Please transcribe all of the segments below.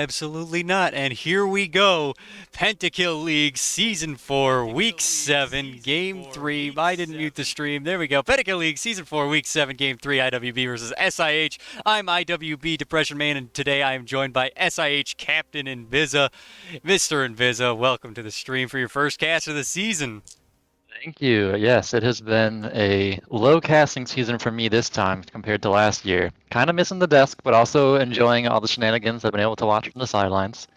Absolutely not. And here we go. Pentakill League Season 4, Week 7, Game 3. I didn't mute the stream. There we go. Pentakill League Season 4, Week 7, Game 3, IWB versus SIH. I'm IWB DepressionMain, and today I am joined by SIH Captain Invisaa. Mr. Invisaa, welcome to the stream for your first cast of the season. Thank you. Yes, it has been a low casting season for me this time compared to last year. Kind of missing the desk, but also enjoying all the shenanigans I've been able to watch from the sidelines.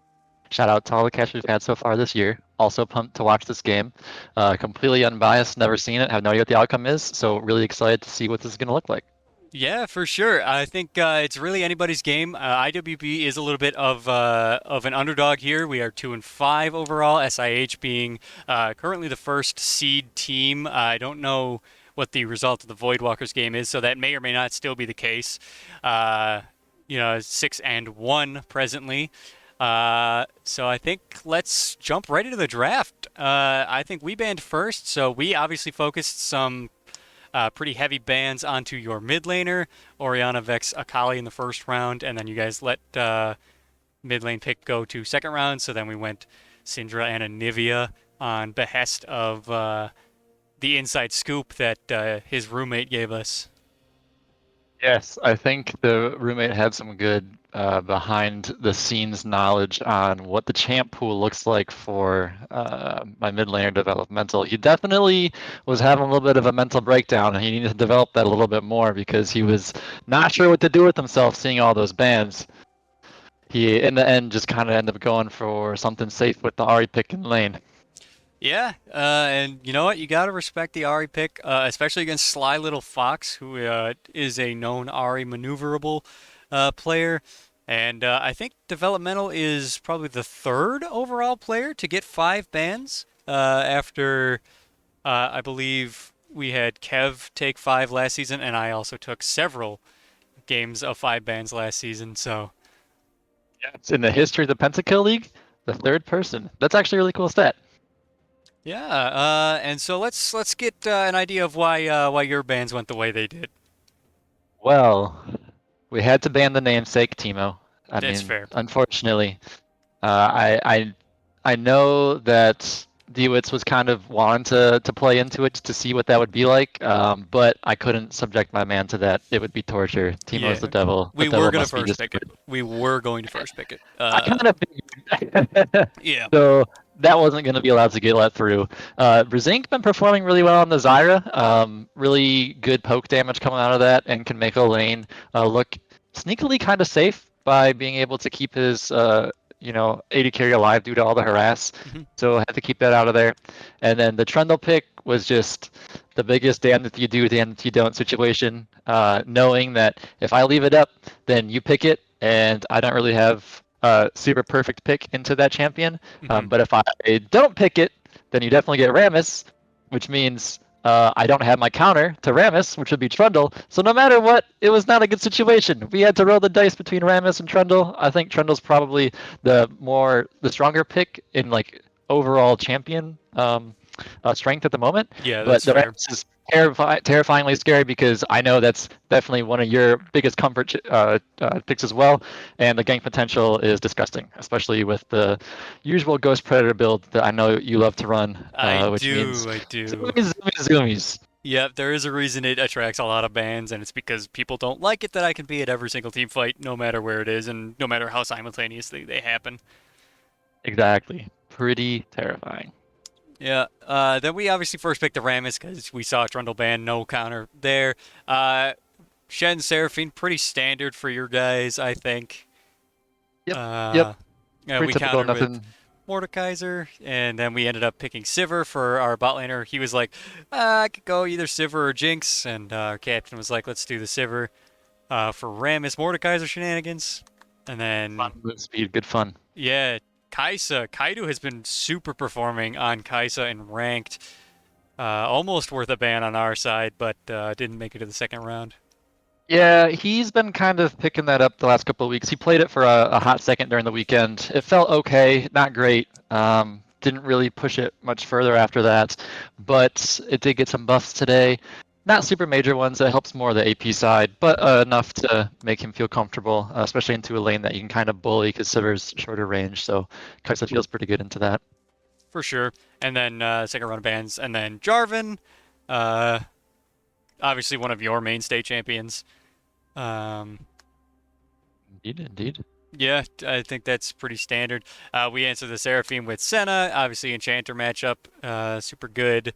Shout out to all the cast we've had so far this year. Also pumped to watch this game. Completely unbiased, never seen it, have no idea what the outcome is, so really excited to see what this is going to look like. Yeah, for sure. I think it's really anybody's game. IWB is a little bit of an underdog here. We are 2-5 overall. SIH being currently the first seed team. I don't know what the result of the Voidwalkers game is, so that may or may not still be the case. 6-1 presently. So I think let's jump right into the draft. I think we banned first, so we obviously focused some pretty heavy bans onto your mid laner. Orianna, Vex, Akali in the first round, and then you guys let mid lane pick go to second round. So then we went Syndra and Anivia on behest of the inside scoop that his roommate gave us. Yes, I think the roommate had some good behind the scenes knowledge on what the champ pool looks like for my mid laner developmental. He definitely was having a little bit of a mental breakdown, and he needed to develop that a little bit more because he was not sure what to do with himself seeing all those bans. He, in the end, just kind of ended up going for something safe with the Ahri pick in lane. Yeah, and you know what? You gotta respect the Ahri pick, especially against Sly Little Fox, who is a known Ahri maneuverable player. And I think developmental is probably the third overall player to get 5 bans after I believe we had Kev take 5 last season, and I also took several games of 5 bans last season. So Yeah, it's in the history of the Pentakill League, the third person. That's actually a really cool stat. yeah, and so let's get an idea of why your bans went the way they did. Well, we had to ban the namesake Timo. I That's mean, fair. unfortunately, I know that Dewitz was kind of wanting to play into it just to see what that would be like, but I couldn't subject my man to that. It would be torture. Timo's the Yeah, devil. The we were devil gonna must be first pick it. destroyed. We were going to first pick it. I kind of figured. Yeah. So that wasn't going to be allowed to get let through. Brazink been performing really well on the Zyra. Really good poke damage coming out of that, and can make a lane look sneakily kind of safe by being able to keep his 80 carry alive due to all the harass. Hmm. So had to keep that out of there. And then the Trundle pick was just the biggest damn if you do, damn if you don't situation. Knowing that if I leave it up, then you pick it, and I don't really have a super perfect pick into that champion. Hmm. But if I don't pick it, then you definitely get Rammus, which means I don't have my counter to Rammus, which would be Trundle. So no matter what, it was not a good situation. We had to roll the dice between Rammus and Trundle. I think Trundle's probably the stronger pick in like overall champion strength at the moment. Yeah, But that's the fair. Rammus is terrifyingly scary because I know that's definitely one of your biggest comfort picks as well, and the gank potential is disgusting, especially with the usual Ghost Predator build that I know you love to run, I which means do, I do. zoomies, zoomies, zoomies. Yep, there is a reason it attracts a lot of bans, and it's because people don't like it that I can be at every single team fight, no matter where it is, and no matter how simultaneously they happen. Exactly. Pretty terrifying. Yeah. Then we obviously first picked the Rammus because we saw Trundle ban, no counter there. Shen Seraphine, pretty standard for your guys, I think. Yep. Yep. Uh, yeah, Pretty we typical. countered with Nothing. Mordekaiser, and then we ended up picking Sivir for our bot laner. He was like, I could go either Sivir or Jinx, and our captain was like, let's do the Sivir for Rammus Mordekaiser shenanigans. And then, Fun move speed. Good fun. yeah, Kaisa. Kaido has been super performing on Kaisa in ranked. Almost worth a ban on our side, but didn't make it to the second round. Yeah, he's been kind of picking that up the last couple of weeks. He played it for a hot second during the weekend. It felt okay, not great. Didn't really push it much further after that, but it did get some buffs today. Not super major ones. That helps more the AP side, but enough to make him feel comfortable, especially into a lane that you can kind of bully because Sivir's shorter range. So Kaisa feels pretty good into that. For sure. And then second round of bans, and then Jarvan, uh, obviously one of your mainstay champions. Um, Indeed, indeed. yeah, I think that's pretty standard. We answer the Seraphine with Senna, obviously Enchanter matchup, super good.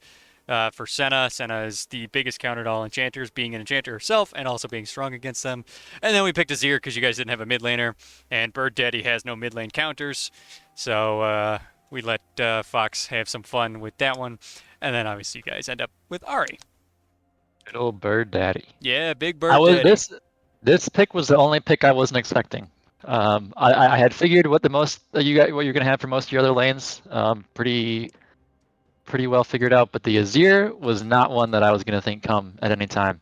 For Senna. Senna is the biggest counter to all enchanters, being an enchanter herself and also being strong against them. And then we picked Azir because you guys didn't have a mid laner, and Bird Daddy has no mid lane counters. So we let Fox have some fun with that one. And then obviously you guys end up with Ari. Good old Bird Daddy. Yeah, big Bird Daddy. This pick was the only pick I wasn't expecting. I had figured what what you're gonna have for most of your other lanes. Pretty well figured out, but the Azir was not one that I was gonna think come at any time.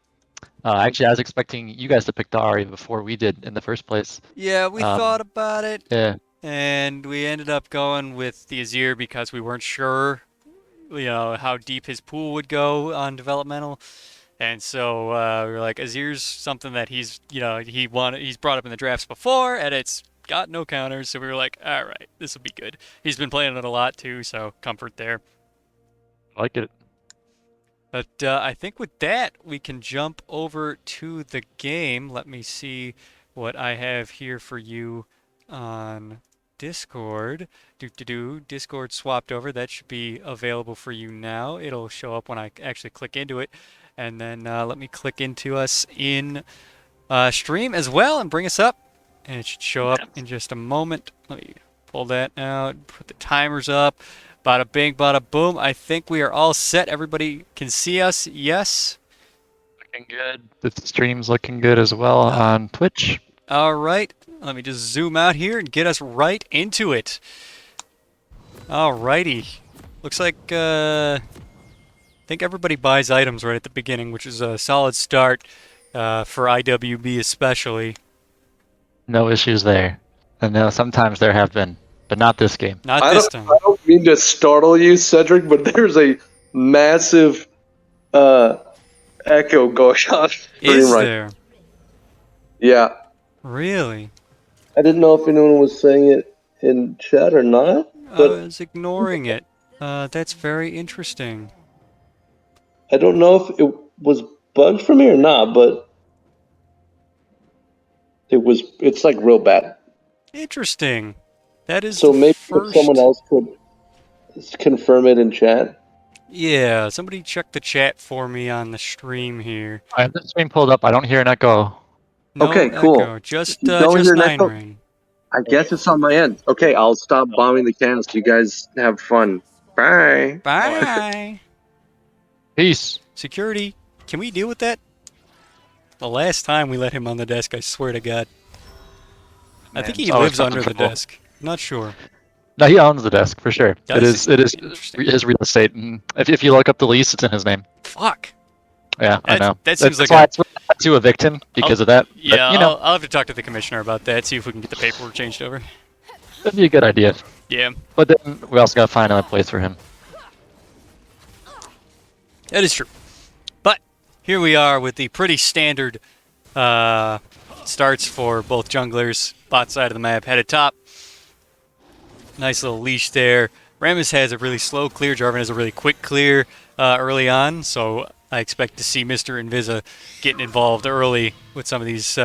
Actually, I was expecting you guys to pick the Ahri before we did in the first place. Yeah, we thought about it. Yeah. And we ended up going with the Azir because we weren't sure, how deep his pool would go on developmental. And so we were like, Azir's something that he's brought up in the drafts before, and it's got no counters. So we were like, all right, this will be good. He's been playing it a lot too, so comfort there. I like it. But I think with that, we can jump over to the game. Let me see what I have here for you on Discord. Discord swapped over. That should be available for you now. It'll show up when I actually click into it. And then let me click into us in stream as well and bring us up. And it should show up in just a moment. Let me pull that out, put the timers up. Bada bing, bada boom. I think we are all set. Everybody can see us. Yes. Looking good. The stream's looking good as well on Twitch. All right. Let me just zoom out here and get us right into it. All righty. Looks like I think everybody buys items right at the beginning, which is a solid start for IWB especially. No issues there. And now sometimes there have been. But not this game. Not this time. I don't mean to startle you, Cedric, but there's a massive echo going on. Is there? Yeah. Really? I didn't know if anyone was saying it in chat or not. But I was ignoring it. That's very interesting. I don't know if it was bugged for me or not, but it's like real bad. Interesting. That is so maybe first... if someone else could confirm it in chat. Yeah, somebody check the chat for me on the stream here. I have the stream pulled up. I don't hear an echo. No okay, cool. Echo. Just 9 rain. I guess it's on my end. Okay, I'll stop bombing the cans. You guys have fun. Bye. Bye. Peace. Security, can we deal with that? The last time we let him on the desk, I swear to God. I think he lives under the desk. Not sure. No, he owns the desk for sure. It is his real estate. And if you look up the lease, it's in his name. Fuck. Yeah, I know. That seems That's like why it's to evict him because of that. Yeah, but, I'll have to talk to the commissioner about that. See if we can get the paperwork changed over. That'd be a good idea. Yeah. But then we also gotta find another place for him. That is true. But here we are with the pretty standard starts for both junglers. Bot side of the map, headed top. Nice little leash there. Rammus has a really slow clear. Jarvan has a really quick clear early on. So I expect to see Mr. Invisaa getting involved early with some of these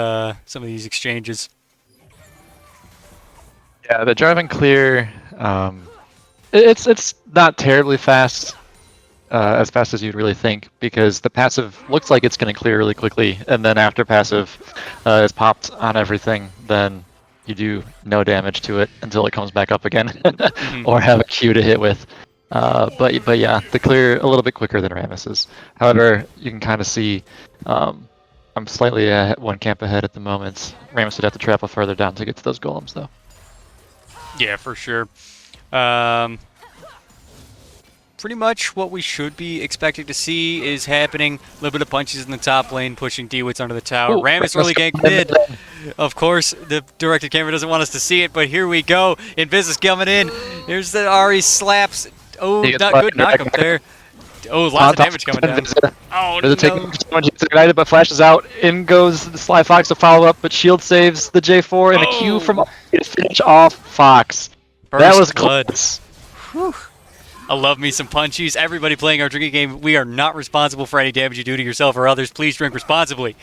exchanges. Yeah, the Jarvan clear, it's not terribly fast, as fast as you'd really think, because the passive looks like it's going to clear really quickly, and then after passive is popped on everything, then you do no damage to it until it comes back up again, or have a Q to hit with. But yeah, the clear a little bit quicker than Rammus's. However, you can kind of see I'm slightly one camp ahead at the moment. Rammus would have to travel further down to get to those golems, though. Yeah, for sure. Pretty much what we should be expecting to see is happening. A little bit of punches in the top lane, pushing D-Wits under the tower. Rammus really ganked mid. Of course, the directed camera doesn't want us to see it, but here we go. Invisa's coming in. Here's the Ahri slaps. Oh, not good knock up there. Oh, lots of damage coming down. Oh, There's a take no. he's ignited, but flashes out. In goes the Sly Fox to follow up, but shield saves the J4 and a Q from to finish off Fox. That was blood. Close. Whew. I love me some punchies. Everybody playing our drinking game, we are not responsible for any damage you do to yourself or others. Please drink responsibly.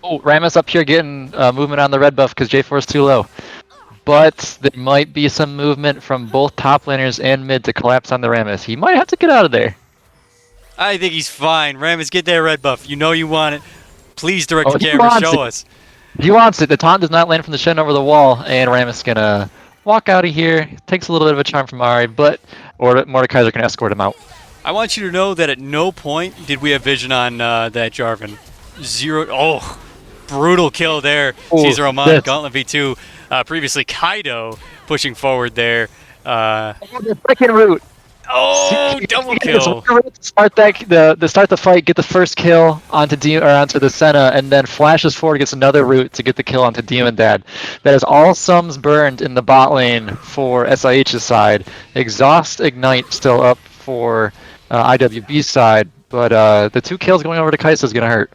Oh, Ramus up here getting movement on the red buff because J4 is too low. But there might be some movement from both top laners and mid to collapse on the Ramus. He might have to get out of there. I think he's fine. Ramus, get that red buff. You know you want it. Please direct the he camera. wants Show it. us. He wants it. The taunt does not land from the Shen over the wall, and Ramus gonna walk out of here. Takes a little bit of a charm from Ari, but Mordekaiser can escort him out. I want you to know that at no point did we have vision on that Jarvan. Zero. Oh, brutal kill there. Oh, Caesar Oman, yes. Gauntlet V2. Previously Kaido pushing forward there. The freaking root. Oh, double kill. Start the fight, get the first kill onto the Senna, and then flashes forward, gets another root to get the kill onto Demon Dad. That is all sums burned in the bot lane for SIH's side. Exhaust Ignite still up for IWB's side, but the 2 kills going over to Kaisa is gonna hurt.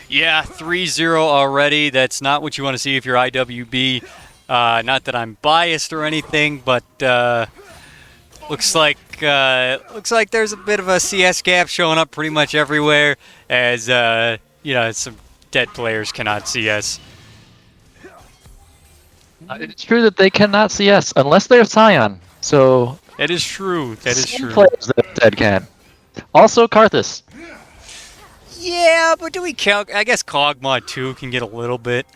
Yeah, 3-0 already. That's not what you want to see if you're IWB. Not that I'm biased or anything, but looks like there's a bit of a CS gap showing up pretty much everywhere, as some dead players cannot CS. It's true that they cannot CS unless they're Scion. So That is true. That is some true. players that are dead can. Also Karthus. Yeah, but do we count? I guess Cogmod 2 can get a little bit.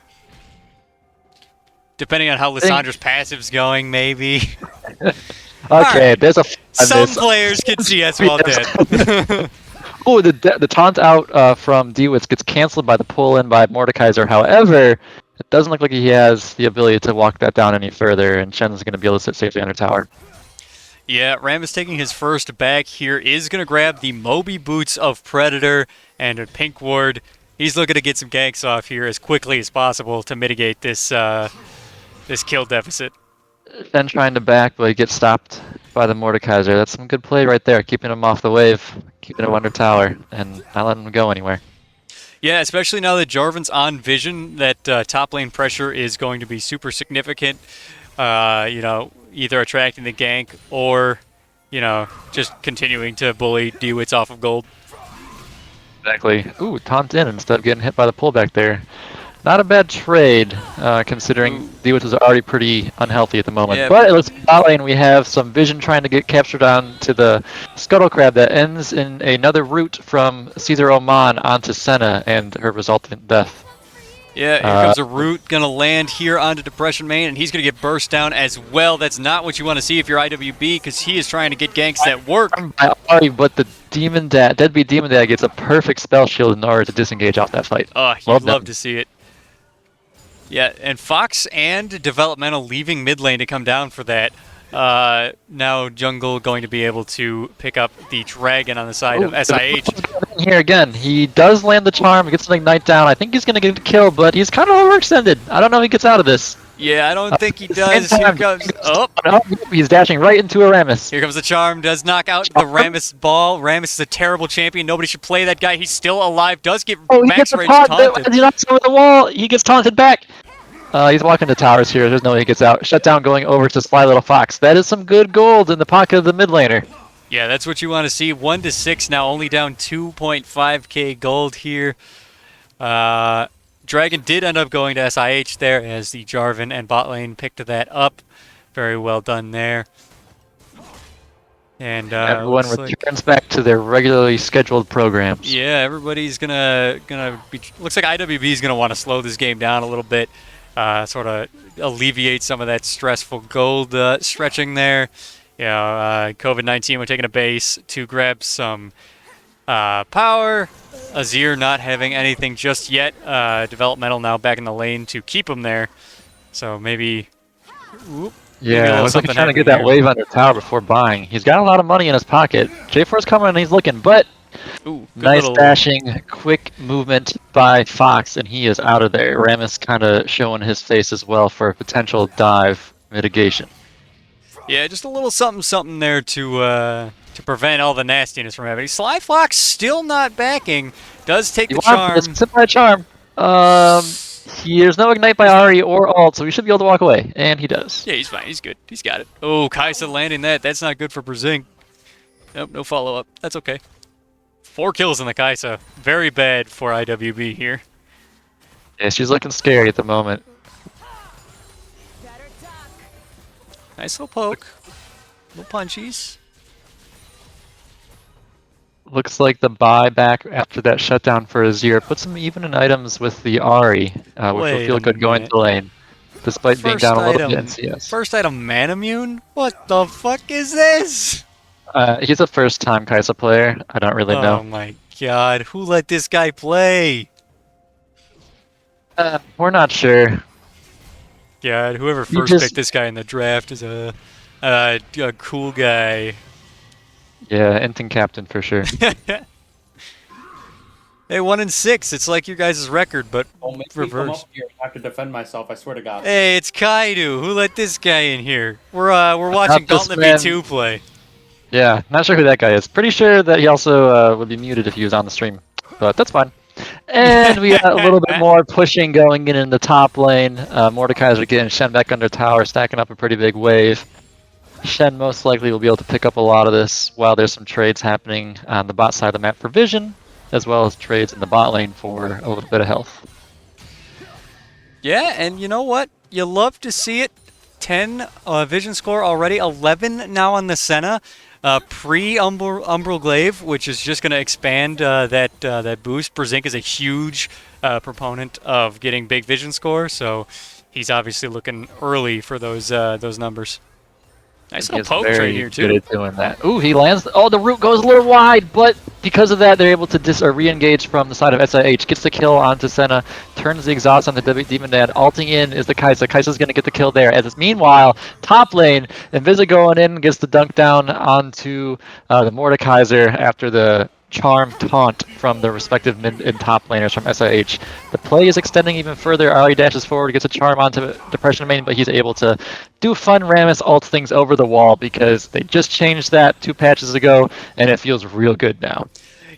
Depending on how Lissandra's passive's going, maybe. Okay, Alright. there's a Some players can CS while dead. Oh, the taunt out from Dewitz gets canceled by the pull-in by Mordekaiser. However, it doesn't look like he has the ability to walk that down any further, and Shen's going to be able to sit safely under tower. Yeah, Ram is taking his first back here. Is going to grab the Moby Boots of Predator and a Pink Ward. He's looking to get some ganks off here as quickly as possible to mitigate this this kill deficit. Shen trying to back, but he gets stopped by the Mordekaiser. That's some good play right there, keeping him off the wave, keeping him under tower, and not letting him go anywhere. Yeah, especially now that Jarvan's on vision, that top lane pressure is going to be super significant. Either attracting the gank or, just continuing to bully Dewitz off of gold. Exactly. Ooh, taunt in instead of getting hit by the pullback there. Not a bad trade, considering Dewitz is already pretty unhealthy at the moment. Yeah. But it looks like bot lane we have some vision trying to get captured onto the Scuttle Crab that ends in another route from Caesar Oman onto Senna and her resultant death. Yeah, here comes a root, going to land here onto DepressionMain, and he's going to get burst down as well. That's not what you want to see if you're IWB, because he is trying to get ganks that work. But the Deadbeat Demon Dad gets a perfect spell shield in order to disengage off that fight. Oh, you'd love to see it. Yeah, and Fox and Developmental leaving mid lane to come down for that. Now Jungle going to be able to pick up the Dragon on the side of SIH. Here again, he does land the charm, gets an ignite down. I think he's going to get a kill, but he's kind of overextended. I don't know if he gets out of this. Yeah, I don't think he does. Here comes... Oh! He's dashing right into a Ramus. Here comes the charm. Does knock out the Ramus ball. Ramus is a terrible champion. Nobody should play that guy. He's still alive. Does get max range taunted. He knocks over the wall. He gets taunted back. He's walking to towers here. There's no way he gets out. Shutdown going over to Sly Little Fox. That is some good gold in the pocket of the mid laner. Yeah, that's what you want to see. 1-6 now, only down 2.5k gold here. Dragon did end up going to SIH there as the Jarvan and bot lane picked that up. Very well done there. And everyone returns back to their regularly scheduled programs. Yeah, everybody's gonna be. Looks like IWB is gonna want to slow this game down a little bit, sort of alleviate some of that stressful gold stretching there. COVID-19, we're taking a base to grab some power. Azir not having anything just yet. Developmental now back in the lane to keep him there. So maybe... Whoop, yeah, I was trying to get that wave under tower before buying. He's got a lot of money in his pocket. J4's coming and he's looking, but... nice dashing, quick movement by Fox, and he is out of there. Ramus kind of showing his face as well for a potential dive mitigation. Yeah, just a little something there to to prevent all the nastiness from happening. Sly Fox still not backing. Does take You the want charm. this simple charm. There's no ignite by Ari or ult, so he should be able to walk away, and he does. Yeah, he's fine. He's good. He's got it. Oh, Kaisa landing that. That's not good for Brazing. Nope, no follow-up. That's okay. 4 kills in the Kaisa. Very bad for IWB here. Yeah, she's looking scary at the moment. Nice little poke. Little punchies. Looks like the buyback after that shutdown for Azir puts him even in items with the Ari, which will Wait feel a good going minute. to lane, despite being First down a little item. bit in CS. First item, Manamune? What the fuck is this? He's a first-time Kaisa player. I don't really Oh know. my god, who let this guy play? We're not sure. God, whoever You first just- picked this guy in the draft is a cool guy. Yeah, Enton captain for sure. Hey, 1-6. It's like your guys' record, but Don't make me come reverse. up here. I have to defend myself. I swear to God. Hey, it's Kaido. Who let this guy in here? We're watching this Gauntlet man. V2 play. Yeah, not sure who that guy is. Pretty sure that he also would be muted if he was on the stream, but that's fine. And we got a little bit more pushing going in the top lane. Mordekaiser getting Shen back under tower, stacking up a pretty big wave. Shen most likely will be able to pick up a lot of this while there's some trades happening on the bot side of the map for vision, as well as trades in the bot lane for a little bit of health. Yeah, and you know what? You love to see it. 10 vision score already. 11 now on the Senna. Pre-Umbral Glaive, which is just going to expand that boost. Brzink is a huge proponent of getting big vision score, so he's obviously looking early for those numbers. Nice little He's poke very trade here, good too. at doing that. Ooh, he lands. Oh, the root goes a little wide, but because of that, they're able to re-engage from the side of SIH. Gets the kill onto Senna, turns the exhaust on the Demon Dad. Ulting in is the Kaisa. Kaisa's going to get the kill there. Meanwhile, top lane, Invisaa going in, gets the dunk down onto the Mordekaiser after the charm taunt from the respective mid and top laners from SIH. The play is extending even further. Ari dashes forward, gets a charm onto DepressionMain, but he's able to do fun Rammus ult things over the wall because they just changed that 2 patches ago, and it feels real good now.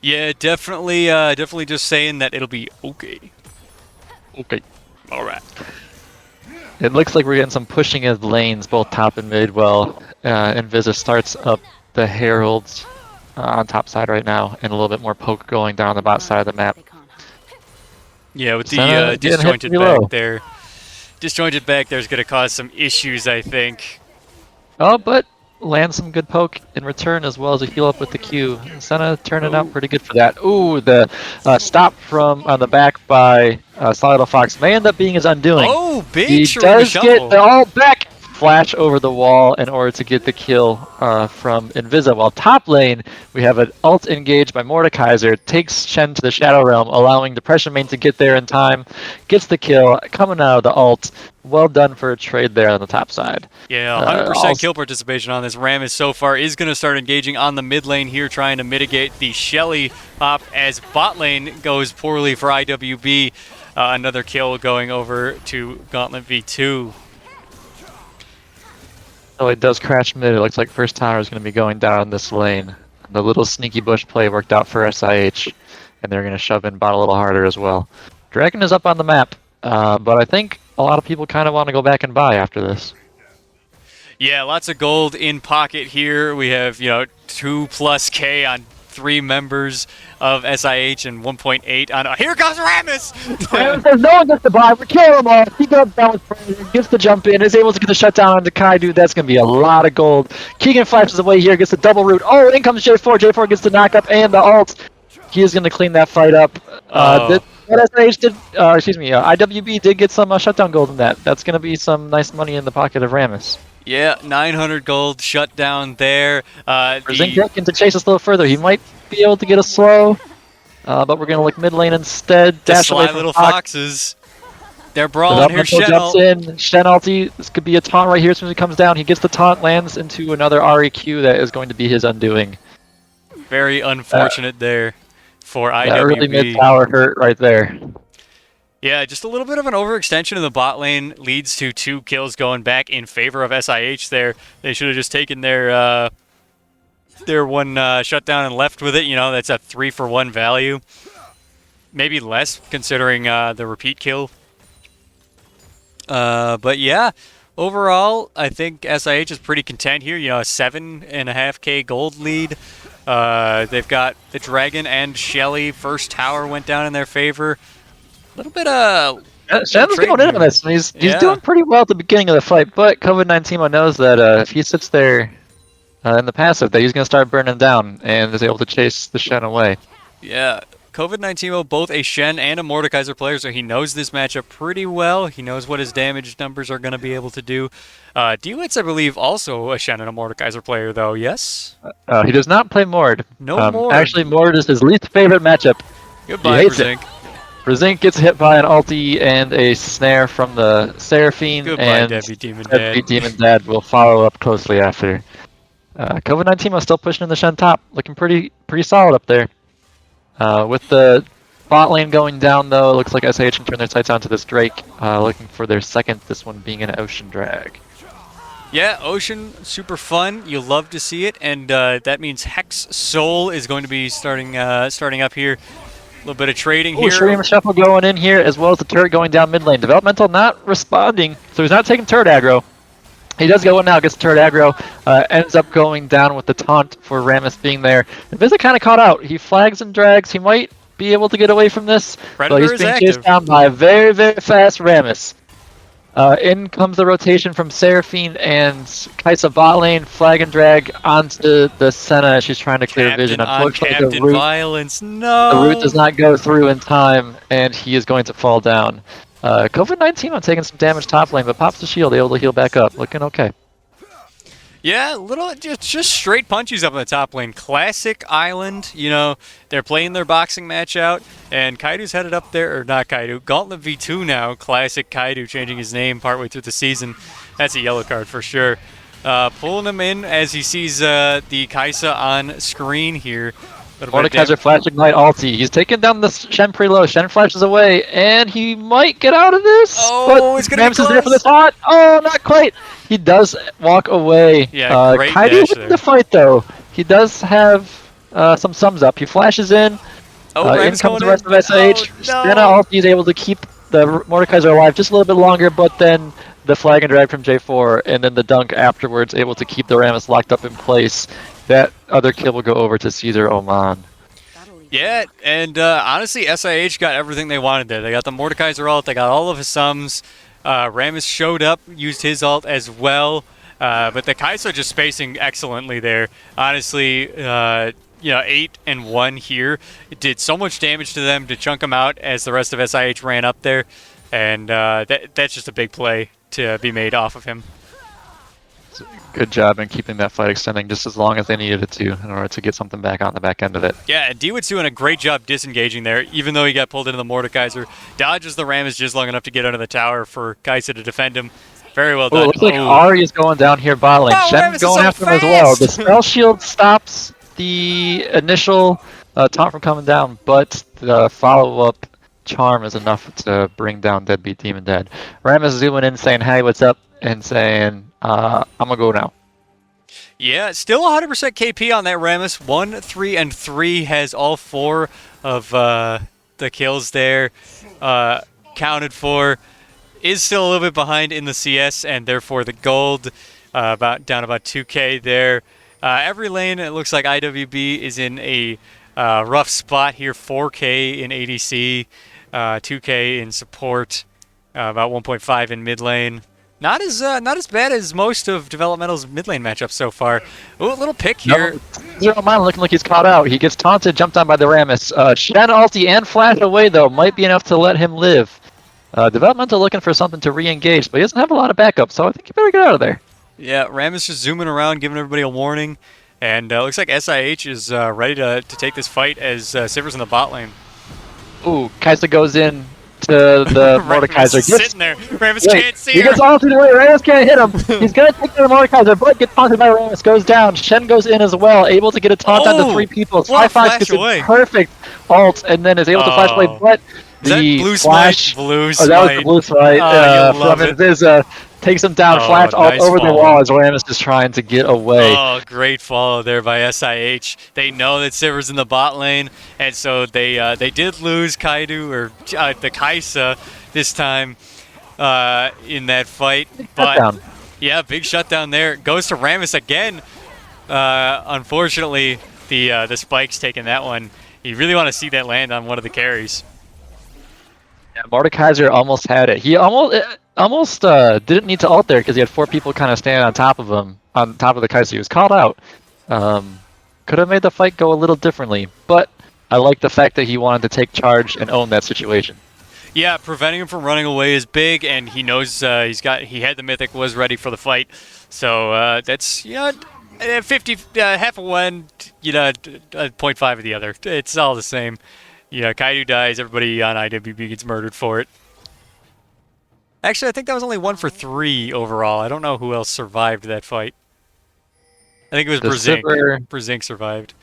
Yeah, definitely just saying that it'll be okay. Okay. All right. It looks like we're getting some pushing of lanes, both top and mid. Well, Invisaa starts up the Heralds on top side right now, and a little bit more poke going down the bot side of the map. Yeah, with Senna the getting hit disjointed pretty back low. there. Disjointed back there is going to cause some issues, I think. Oh, but lands some good poke in return as well as a heal up with the Q. Senna turning out pretty good for that. Ooh, the stop from on the back by Sly Fox may end up being his undoing. Oh, big He shrew does shuffle. get the ult back. Flash over the wall in order to get the kill from Invisaa. While top lane, we have an ult engaged by Mordekaiser, takes Shen to the Shadow Realm, allowing DepressionMain to get there in time, gets the kill, coming out of the ult. Well done for a trade there on the top side. Yeah, 100% kill participation on this. Rammus so far is going to start engaging on the mid lane here, trying to mitigate the Shelly pop as bot lane goes poorly for IWB. Another kill going over to Gauntlet V2. So it does crash mid. It looks like first tower is going to be going down this lane. The little sneaky bush play worked out for SIH, and they're going to shove in bot a little harder as well. Dragon is up on the map, but I think a lot of people kind of want to go back and buy after this. Yeah, lots of gold in pocket here. We have, 2+ K on 3 members of SIH and 1.8 on... Here comes Rammus! There's no one gets to buy. We kill them all. He goes down with Fraser, gets the jump in, is able to get the shutdown onto Kai. Dude, that's going to be a lot of gold. Keegan flashes away here, gets the double root. Oh, in comes J4. J4 gets the knockup and the ult. He is going to clean that fight up. SIH did, IWB did get some shutdown gold in that. That's going to be some nice money in the pocket of Rammus. Yeah, 900 gold shut down there. Brzink looking to chase us a little further. He might be able to get a slow, but we're going to look mid lane instead. The Dash away sly from little Fox. foxes. They're brawling here, Shen jumps in. Shen ulti. This could be a taunt right here as soon as he comes down. He gets the taunt, lands into another REQ that is going to be his undoing. Very unfortunate there for IWB. That early mid tower hurt right there. Yeah, just a little bit of an overextension of the bot lane leads to 2 kills going back in favor of SIH there. They should have just taken their their one shutdown and left with it. You know, that's a 3-for-1 value. Maybe less considering the repeat kill. But yeah, overall, I think SIH is pretty content here. You know, a 7.5K gold lead. They've got the Dragon and Shelly. First tower went down in their favor. A little bit of... Shen's going in on this, and he's doing pretty well at the beginning of the fight, but COVID-19 knows that if he sits there in the passive, that he's going to start burning down and is able to chase the Shen away. Yeah, COVID-19 both a Shen and a Mordekaiser player, so he knows this matchup pretty well. He knows what his damage numbers are going to be able to do. D-Witz, I believe, also a Shen and a Mordekaiser player, though, yes? He does not play Mord. No Mord. Actually, Mord is his least favorite matchup. Goodbye, Brzink. Brzink gets hit by an ulti and a snare from the Seraphine, Goodbye, and Deadbeat Demon Dad. Deadbeat Demon Dad will follow up closely after. COVID-19 is still pushing in the Shen top, looking pretty solid up there. With the bot lane going down, though, it looks like SIH can turn their sights onto this Drake, looking for their second, this one being an Ocean Drag. Yeah, Ocean, super fun. You love to see it, and that means Hex Soul is going to be starting up here. A little bit of trading here. Shreem Shuffle going in here, as well as the turret going down mid lane. Developmental not responding, so he's not taking turret aggro. He does go in now, gets turret aggro, ends up going down with the taunt for Rammus being there. Invisaa kind of caught out. He flags and drags. He might be able to get away from this, Predator but he's is being active. chased down by a very, very fast Rammus. In comes the rotation from Seraphine and Kaisa bot lane, flag and drag onto the Senna as she's trying to clear vision. Unfortunately, the root, violence. No. the root does not go through in time, and he is going to fall down. COVID-19 on taking some damage top lane, but pops the shield, able to heal back up. Looking okay. Yeah, little just straight punches up in the top lane. Classic Island, you know, they're playing their boxing match out, and Kaido's headed up there, or not Kaido, Gauntlet V2 now. Classic Kaido changing his name partway through the season. That's a yellow card for sure. Pulling him in as he sees the Kaisa on screen here. Mordekaiser flash ignite ulti. He's taking down the Shen pretty low. Shen flashes away, and he might get out of this. Oh, but it's gonna be Rammus is there for the close. taunt. Oh, not quite. He does walk away. Yeah, great Kaido dash wins there. the fight though. He does have some sums up. He flashes in. Oh, In Rammus comes going the rest of SIH. Oh, no. Senna ulti is able to keep the Mordekaiser alive just a little bit longer, but then the flag and drag from J4, and then the dunk afterwards, able to keep the Rammus locked up in place. That other kill will go over to Caesar Oman. Yeah, and honestly, SIH got everything they wanted there. They got the Mordekaiser ult, they got all of his sums. Rammus showed up, used his ult as well. But the Kaisa just spacing excellently there. Honestly, you know, 8 and 1 here. It did so much damage to them to chunk them out as the rest of SIH ran up there. And that's just a big play to be made off of him. Good job in keeping that fight extending just as long as they needed it to in order to get something back on the back end of it. Yeah, and D-Wit's doing a great job disengaging there, even though he got pulled into the Mordekaiser. Dodges the Rammus just long enough to get under the tower for Kaisa to defend him. Very well done. Oh, looks like Ari is going down here bot lane. Wow, Shen Rammus is going so after him as well. The fast! spell shield stops the initial taunt from coming down, but the follow-up charm is enough to bring down Deadbeat Demon Dad. Rammus zooming in saying, hey, what's up? And saying, I'm going to go now. Yeah, still 100% KP on that Rammus. 1, 3, and 3 has all 4 of the kills there counted for. Is still a little bit behind in the CS, and therefore the gold down about 2K there. Every lane, it looks like IWB is in a rough spot here. 4K in ADC, 2K in support, about 1.5 in mid lane. Not as bad as most of Developmental's mid lane matchups so far. Ooh, a little pick here. Zero Mind looking like he's caught out. He gets taunted, jumped on by the Rammus. Shen ulti and flash away though might be enough to let him live. Developmental looking for something to re-engage, but he doesn't have a lot of backup, so I think you better get out of there. Yeah, Rammus just zooming around, giving everybody a warning. And looks like SIH is ready to take this fight as Sivir's in the bot lane. Ooh, Kaisa goes in to the Mordekaiser. Rammus is sitting there. Rammus can't see He her. gets ulted away. Rammus can't hit him. He's going to take the Mordekaiser, but gets taunted by Rammus. Goes down. Shen goes in as well, able to get a taunt onto 3 people. What a Sci-Fi flash gets away. a perfect ult, and then is able to flash away, but Is that the blue flash... smite? Blue Oh, that was smite. the blue smite Oh, you love from it. Invisaa. takes him down, Oh, flash all nice over the follow. wall as Rammus is trying to get away. Oh, great follow there by SIH. They know that Sivir's in the bot lane, and so they did lose Kaidu, or the Kaisa this time in that fight. But Shutdown. yeah, big shutdown there. Goes to Rammus again. Unfortunately, the spike's taking that one. You really want to see that land on one of the carries. Yeah, Mordekaiser almost had it. He almost didn't need to ult there because he had 4 people kind of standing on top of him, on top of the Kaiser. He was called out. Could have made the fight go a little differently, but I like the fact that he wanted to take charge and own that situation. Yeah, preventing him from running away is big, and he knows he had the mythic, was ready for the fight. So that's 50, half of one, 0.5 of the other. It's all the same. Kaidu dies, everybody on IWB gets murdered for it. Actually, I think that was only 1 for 3 overall. I don't know who else survived that fight. I think it was Brzink. Brzink survived,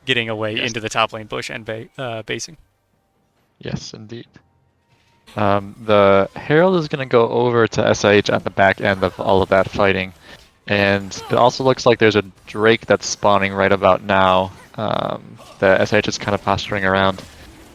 getting away into the top lane bush and basing. Yes, indeed. The Herald is going to go over to SIH at the back end of all of that fighting. And it also looks like there's a Drake that's spawning right about now that SIH is kind of posturing around.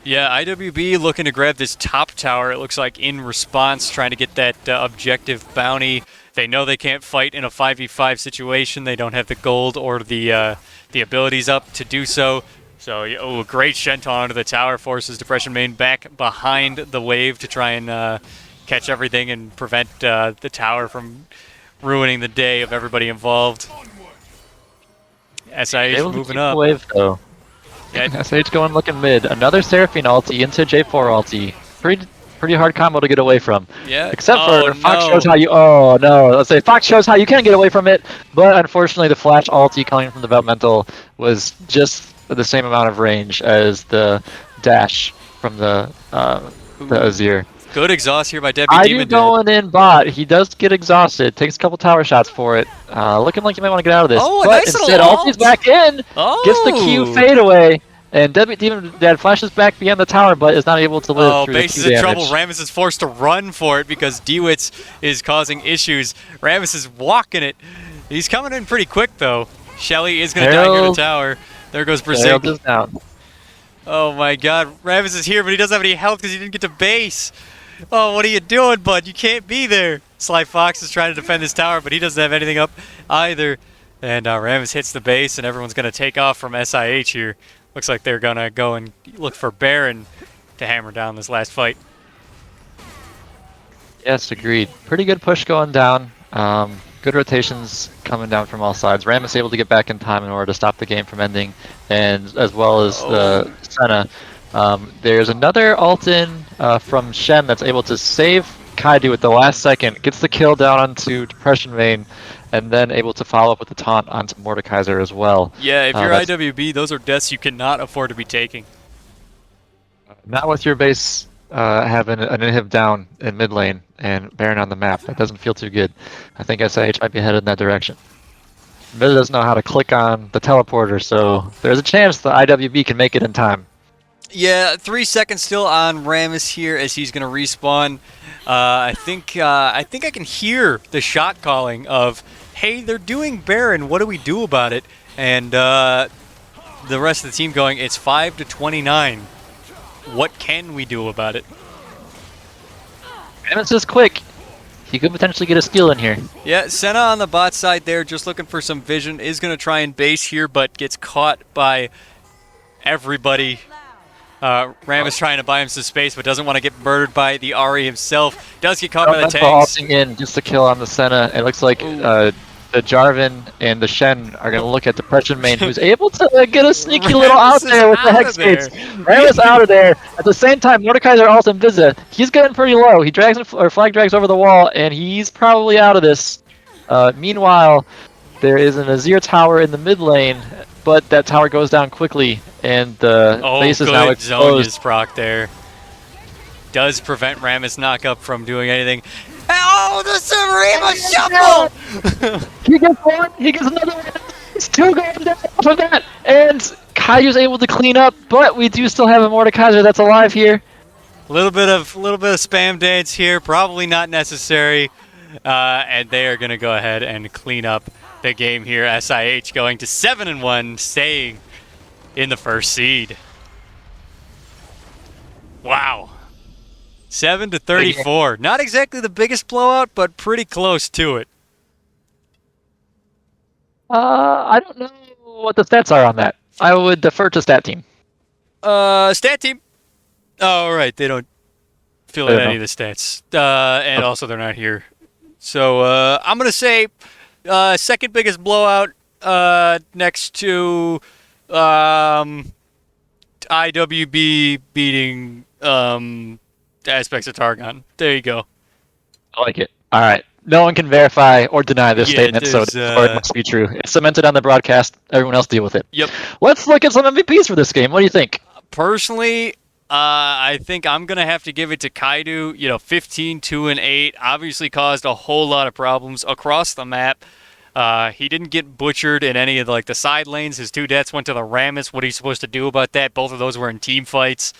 Yeah, IWB looking to grab this top tower, it looks like, in response, trying to get that objective bounty. They know they can't fight in a 5v5 situation. They don't have the gold or the abilities up to do so. So, a great Shenton onto the tower forces DepressionMain back behind the wave to try and catch everything and prevent the tower from ruining the day of everybody involved. SIH moving up. Wave, though. Yeah. SIH going looking mid. Another Seraphine ulti into J4 ulti. Pretty hard combo to get away from. Yeah. Except for Fox shows how you. Oh no! Let's say Fox shows how you can get away from it, but unfortunately the flash ulti coming from developmental was just the same amount of range as the dash from the Azir. Good exhaust here by Debbie IU going in bot. He does get exhausted. Takes a couple tower shots for it. Looking like you might want to get out of this. Oh, but nice instead, ult. ulti's back in. Oh. Gets the Q fade away. And Debbie Demon Dad flashes back beyond the tower, but is not able to live through the Q base is damage. in trouble. Rammus is forced to run for it because Dewitz is causing issues. Rammus is walking it. He's coming in pretty quick, though. Shelly is going to die near the tower. There goes Herald Brzink. is down. Oh my god. Rammus is here, but he doesn't have any health because he didn't get to base. Oh, what are you doing, bud? You can't be there. Sly Fox is trying to defend his tower, but he doesn't have anything up either. And Rammus hits the base, and everyone's going to take off from SIH here. Looks like they're going to go and look for Baron to hammer down this last fight. Yes, agreed. Pretty good push going down. Good rotations coming down from all sides. Rammus able to get back in time in order to stop the game from ending, and as well as the Senna. There's another ult in from Shen that's able to save Kaidu at the last second, gets the kill down onto DepressionMain, and then able to follow up with the taunt onto Mordekaiser as well. Yeah, if you're IWB, those are deaths you cannot afford to be taking. Not with your base having an inhib down in mid lane and Baron on the map. That doesn't feel too good. I think SIH might be headed in that direction. Mid doesn't know how to click on the teleporter, so there's a chance the IWB can make it in time. Yeah, 3 seconds still on Rammus here as he's going to respawn. I think I can hear the shot calling of, hey, they're doing Baron, what do we do about it? And the rest of the team going, it's 5-29. What can we do about it? Rammus is quick. He could potentially get a steal in here. Yeah, Senna on the bot side there, just looking for some vision, is going to try and base here, but gets caught by everybody. Rammus trying to buy him some space, but doesn't want to get murdered by the Ahri himself. Does get caught by the tanks. Ulting in just to kill on the Senna. It looks like the Jarvan and the Shen are going to look at DepressionMain, who's able to get a sneaky little out there with the Hex Gates. Rammus out of there. At the same time, Mordekaiser ults Invisaa. He's getting pretty low. He drags or flag drags over the wall, and he's probably out of this. Meanwhile, there is an Azir tower in the mid lane, but that tower goes down quickly, and the base is now exposed. Zonya's proc there. Does prevent Rammus knockup from doing anything. Oh, the Suprema Shuffle! He gets one, he gets another one. It's 2 goals down from that, and Kaiu's able to clean up, but we do still have a Mordekaiser that's alive here. A little bit of spam dance here, probably not necessary. And they are going to go ahead and clean up the game here. SIH going to 7-1, staying in the first seed. Wow. 7-34. Not exactly the biggest blowout, but pretty close to it. I don't know what the stats are on that. I would defer to stat team. Stat team. Oh, right. They don't fill in any of the stats. And also they're not here. So I'm going to say second biggest blowout next to IWB beating Aspects of Targon. There you go. I like it. All right. No one can verify or deny this statement, so it must be true. It's cemented on the broadcast. Everyone else deal with it. Yep. Let's look at some MVPs for this game. What do you think? Personally, I think I'm going to have to give it to Kaidu. 15, 2, and 8 obviously caused a whole lot of problems across the map. He didn't get butchered in any of the side lanes. His 2 deaths went to the Rammus. What are you supposed to do about that? Both of those were in team fights.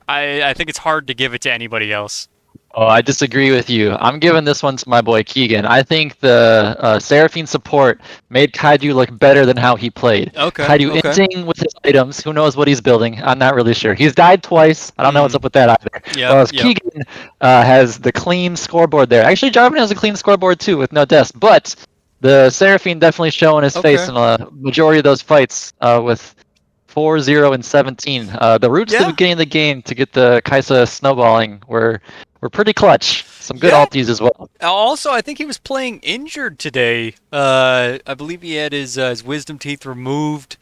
I think it's hard to give it to anybody else. Oh, I disagree with you. I'm giving this one to my boy Keegan. I think the Seraphine support made Kaidu look better than how he played. Okay. Kaidu inting with his items. Who knows what he's building? I'm not really sure. He's died twice. I don't know what's up with that either. Whereas Keegan has the clean scoreboard there. Actually, Jarvan has a clean scoreboard too with no deaths. But the Seraphine definitely showing his face in a majority of those fights with 4, 0, and 17. The roots at the beginning of the game to get the Kaisa snowballing were pretty clutch. Some good ultis as well. Also, I think he was playing injured today. I believe he had his wisdom teeth removed.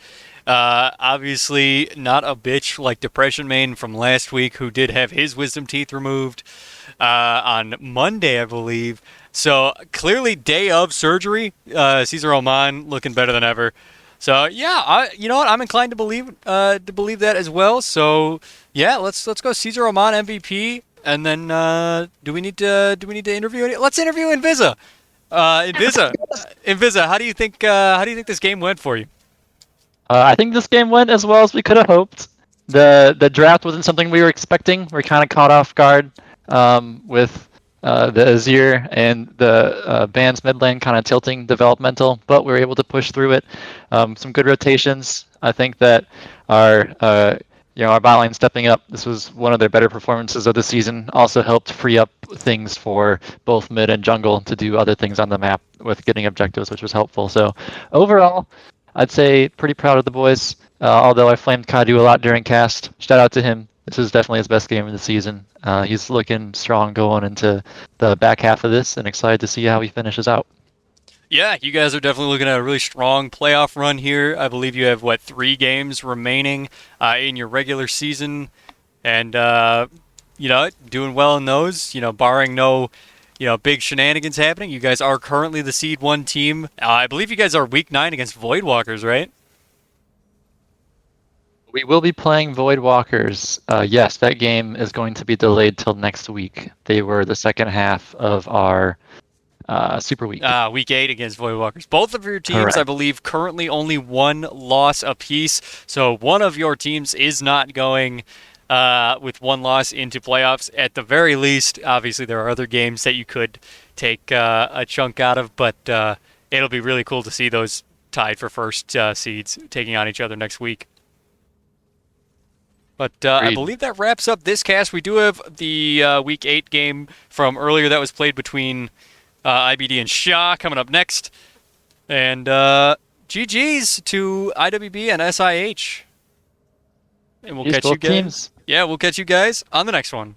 Obviously, not a bitch like DepressionMain from last week, who did have his wisdom teeth removed on Monday, I believe. So clearly, day of surgery, Caesar Oman looking better than ever. So yeah, you know what? I'm inclined to believe that as well. So yeah, let's go Caesar Oman MVP. And then, do we need to interview any? Let's interview Invisaa. Invisaa, how do you think this game went for you? I think this game went as well as we could have hoped. The draft wasn't something we were expecting. We're kind of caught off guard with the Azir and the band's mid lane kind of tilting developmental, but we were able to push through it. Some good rotations. I think that our bot lane stepping up. This was one of their better performances of the season. Also helped free up things for both mid and jungle to do other things on the map with getting objectives, which was helpful. So overall, I'd say pretty proud of the boys. Although I flamed Kaidu a lot during cast. Shout out to him. This is definitely his best game of the season. He's looking strong going into the back half of this, and excited to see how he finishes out. Yeah, you guys are definitely looking at a really strong playoff run here. I believe you have, 3 games remaining in your regular season. And, doing well in those, barring no, big shenanigans happening. You guys are currently the Seed 1 team. I believe you guys are Week 9 against Voidwalkers, right? We will be playing Voidwalkers. Yes, that game is going to be delayed till next week. They were the second half of our Super Week. Week 8 against Voidwalkers. Both of your teams, correct, I believe, currently only 1 loss apiece. So one of your teams is not going with 1 loss into playoffs. At the very least, obviously, there are other games that you could take a chunk out of, but it'll be really cool to see those tied for first seeds taking on each other next week. But I believe that wraps up this cast. We do have the Week 8 game from earlier that was played between IBD and Shaw coming up next. And GG's to IWB and SIH. And we'll catch you guys. Yeah, we'll catch you guys on the next one.